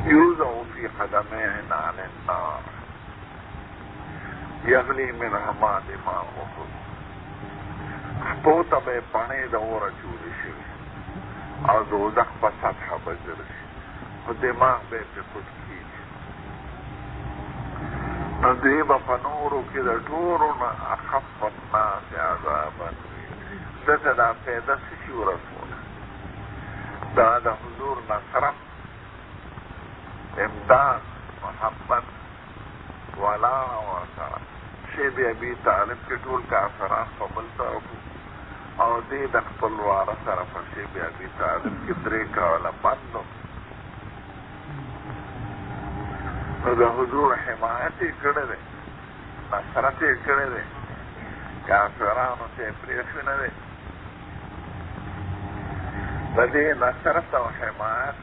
یوضع فی قدمین عن النار یغلی منهما دماغه خطوط بے پانے دور چولی شوی اور دوزخ پا سطح بجر شوی و دماغ بے پی خود کی ندیب فنورو کی در دورنا اخف الناس عذابا دتا دا پیدا سشی رسول دا حضور نصرت امداد محبت ولا وسره شیب ابی طالب کے ټول کافران په بل طرف او دې د خپل واره سره په شیب ابی طالب کې درې کاله بندو نو د حضور حمایت یې کړی دی نصرت یې کړی دی کافرانو ته یې پرېښی نه دی د دې نصرت او حمایت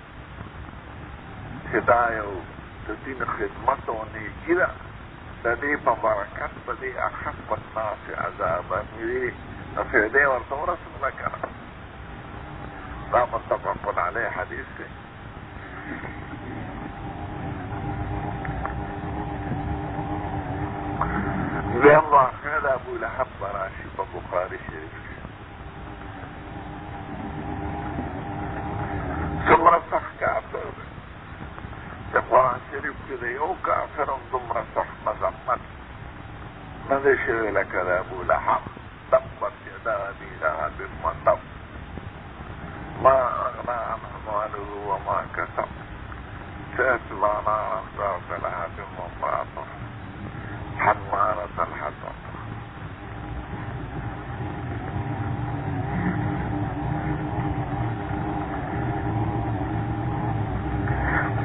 چې دا یو د دین خدمت او نیکي ده د دې په برکت په دې اخف الناس عذابا وي نو فایدې ورته ورسوله که نه دا متفق علیه حدیث دی دویم واقع د ابولهب به راشي په بخاري شریف کې څومره سخت کافر دی د قرآن شریف کې د یو کافر هم دومره سخت مذمت نه دی شوی لکه د ابولهب تبت یدا ابي لهب وتب ما اغنى عنه ماله وما كسب سيصلى نارا ذات لهب وامرأته حمالة الحطب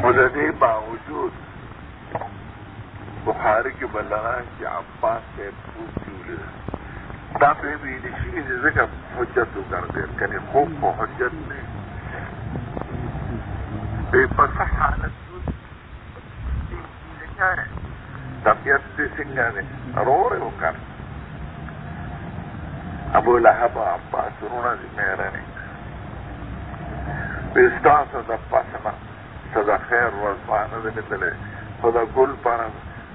و د دې باوجود بخاري کې بلغان چې عباس صاحب خوب جوړه دا په ویلي شي چې ځکه حجت وګرځېد کنې خوب په حجت نه په صح حالت طبیعت دې څنګه دی رور یې وکړ ابولهب عباس وروڼه دي مهرني ستاسو د پاسه نه څه د خیر ورځ نه دی لیدلی خو د ګل پرز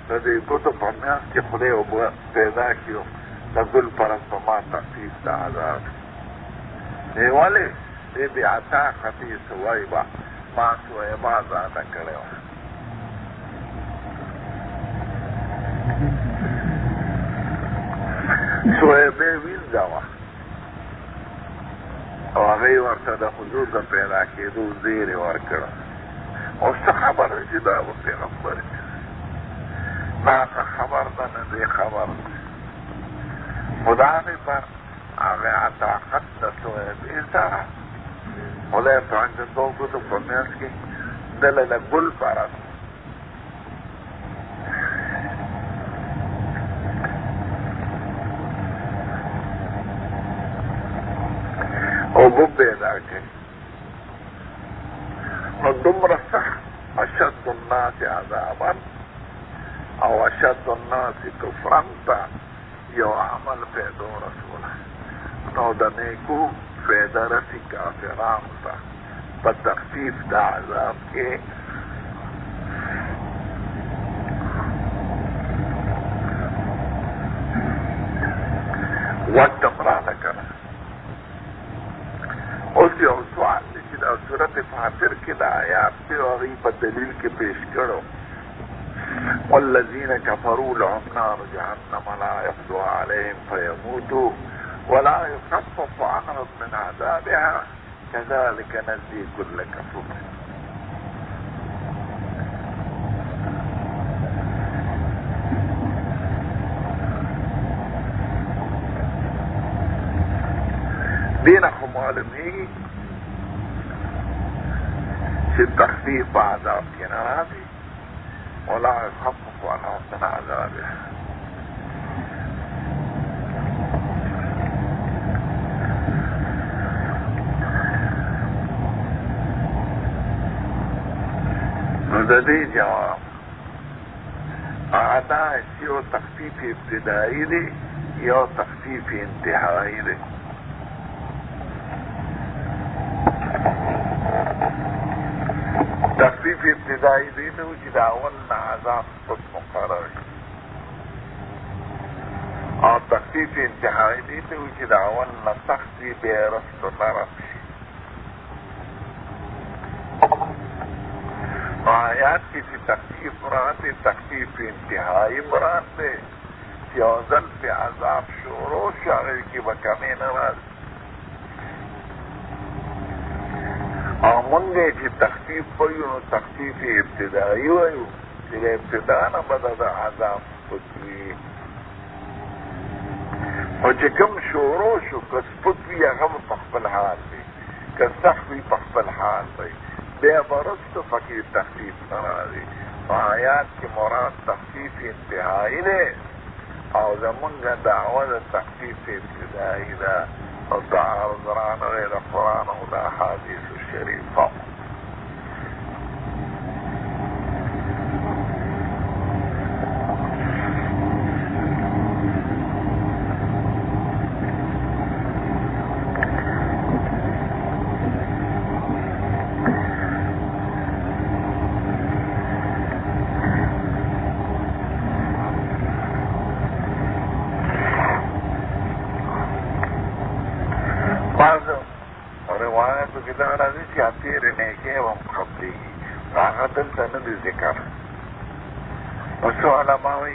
د دې ګوتو په میاشت کې خدای اوبه پیدا کړو د ګل پرز په ما تخفیف د عذاب دی ولې دې بې عطا خفي سویبه ما سویبه ازاده کړې وه سویبې وینځه وه او هغې ورته د حضور د پیدا کېدو زیرې ورکړه اوس څه خبر دی چې دا به پیغمبر دا خبر ده نه دی خبر خدا مې پر هغې عطاقت د سویبې سره خدای پاک د دوه ګوتو په منځ کې دله د ګل پرست اوبه پیدا کړي نو دومره سخت اشد الناس عذابا او اشد الناس کفرا ته یو عمل پیدا رسوله نو د نیکو فایده رسي کافرانو ته په تخفیف د عذاب کې وقت مرانه کنه اوس یو سوال دی چې د صورت فاطر کې د آیات دی او هغوی په دلیل کې پیش کړو والذین کفروا لهم نار جهنم لا يقضى عليهم فيموتوا ولا يخفف عنهم من عذابها كذلك نجزي كل كفور دین خو معلومیږي چې تخفیف په عذاب کې نه راځي ولا يخفف عنهم من عذابه. نو د دې جواب اعدا یو تخفیف ابتدائی دی یو تخفیف انتہائی دی. تخفیف ابتدائی دی تو چې د اول نه عذاب خود مقرر او تخفیف انتہائی دی تو چې د اول نه سختی بیا رست و نرم شي. آیات کی سی تخفیف مراد ہے تخفیف انتہائی مراد ہے کہ اوزل پہ عذاب شروع شاغر کی بکمی نراز اور منگے کی تخفیف ہوئی تخفیف ابتدائی ہوئی کہ ابتدا نہ بدا دا عذاب پتوی اور چکم شروع شو کس پتوی اغم پخبل حال بھی کس سخوی پخبل حال بھی بے برست فقیر تخفیف نرازی. آیات کی مراد تخفیف انتہائی دے اور زمانگا دعوت تخفیف ابتدائی دا اور تعارض ران غیر قرآن و دا حدیث شریفہ.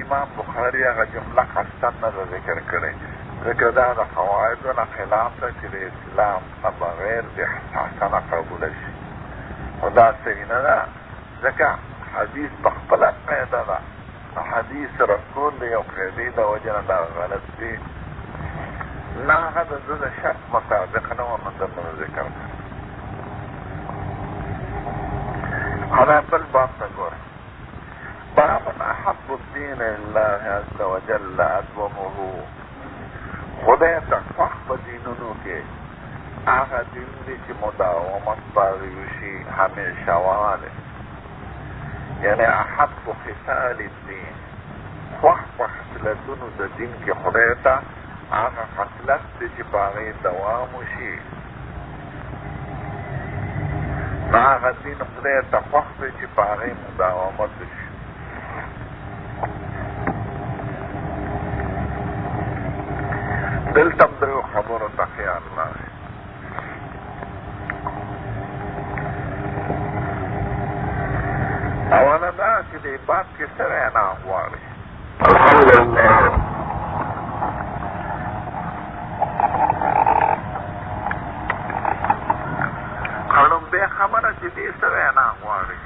امام بخاری اگر جملہ خستن نہ ذکر کرے ذکر دا قواعد و خلاف دا چل اسلام بغیر دی حسن قبول شي خدا صحیح نہ دا ذکر حدیث بخبلت پیدا دا حدیث رسول دی او قیدی دا وجن دا غلط دی نا هذا دا شرط مطابق نو من دمن ذکر هذا بالباب نقول باب احب الدین اللہ عز وجل ادومه خدای تخفق بدینونو کے آغا دین دی چی مداومت باغیوشی ہمیشہ والے یعنی احب خصال الدین خفق خصلتونو دا دین کی خدای تا آغا خصلت دی چی باغی دواموشی آغا دین خدای تخفق دی چی باغی مداومت شی. دل تم درو خبر و تخیال اللہ ہے اولا دا چی دی بات کی سر اینا ہواری الحمدللہ خلوم بے خبر چی دی سر اینا ہواری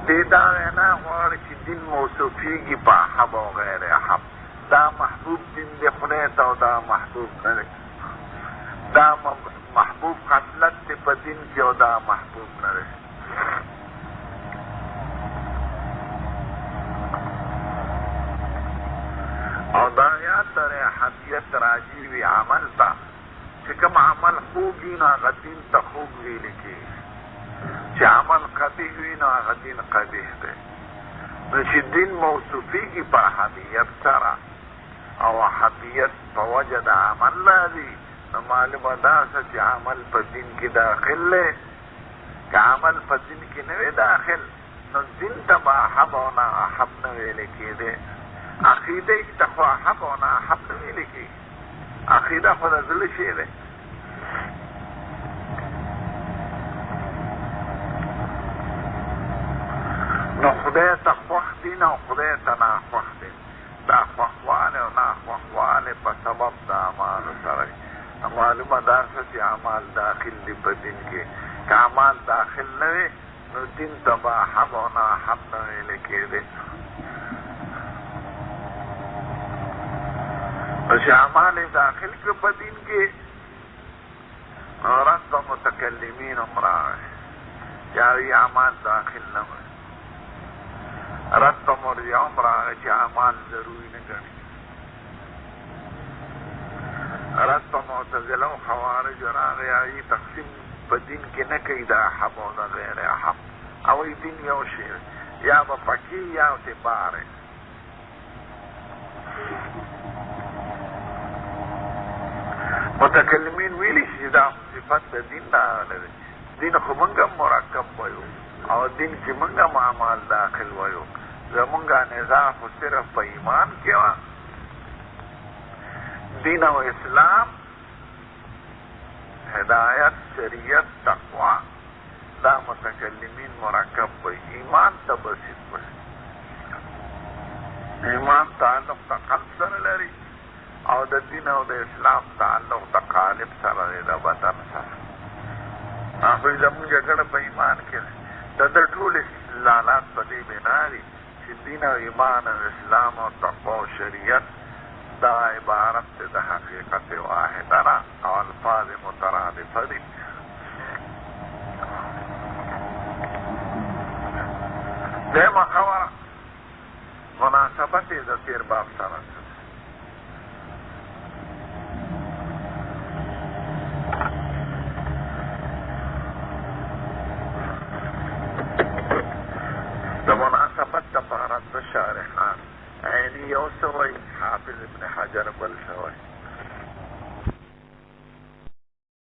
دی دا اینا ہواری چی دن موصوفی کی پا حب و غیر حب دا محبوب دین دی خلیتا و دا محبوب نرک دا محبوب خصلت دی پا دین کی و دا محبوب نرک او دا یاد در حدیت راجیوی عمل تا چکم عمل خوبی نا غدین تا خوب وی لکی چی عمل قبیح وی نا غدین قبیح دے نشی دین موصوفی کی پا حدیت سرا او حبیت پا وجد عمل لازی معلوم داسا چی عمل پا دین کی داخل لے کہ عمل پا دین کی نوے داخل نو دین تا با حب و نا حب نوے لکی دے عقیدہ کی تخوا حب و نا حب نوے لکی عقیدہ خود ازل شیر ہے نو خدای تا خوخ دین او خدای تا نا خوخ دین دا خوخواله و نا خوخواله پا سبب دا عمال سرک معلومه دارسا چی عمال داخل دی پا دین کے کہ عمال داخل نوے نو دین تا با حب و نا حب نوے لکے دے نوشی عمال داخل کے پا دین کے رد متکلمین امراہ یا اعمال داخل نه وي. رد په مرجع هم راغی چې اعمال ضروري نه ګڼي. رد په معتزله او خوارجو راغی هغوی تقسیم په دین کې نه کوي د احب او د غیر احب، هغوی دین یو شی یا به پکې یا اعتبار متکلمین ویلی چې دا صفت د دین راغلی دی. دین خو موږ هم مرکب وایو او دین کې موږ هم اعمال داخل وایو. زمونږ نظام خو صرف په ایمان کې وه. دین او اسلام، هدایت، شریعت، تقوا، دا متکلمین مرکب وایي. ایمان ته بسیط وایي. ایمان تعلق د قلب سره لري او د دین او د اسلام تعلق د قالب سره دی، د بدن سره. هغوی زموږ جګړه په ایمان کې ده. د ده ټول استدلالات په دې بنا دي چې دین او ایمان او اسلام او تقوا او شریعت دا عبارت دی د حقیقت واحده نه او الفاظ مترادفه دي. دیمه خبره مناسبت یې د تېر باب سره د مناسبت دپاره د شارحان عیني یو څه وایي، حافظ ابن حجر بل څه وایي.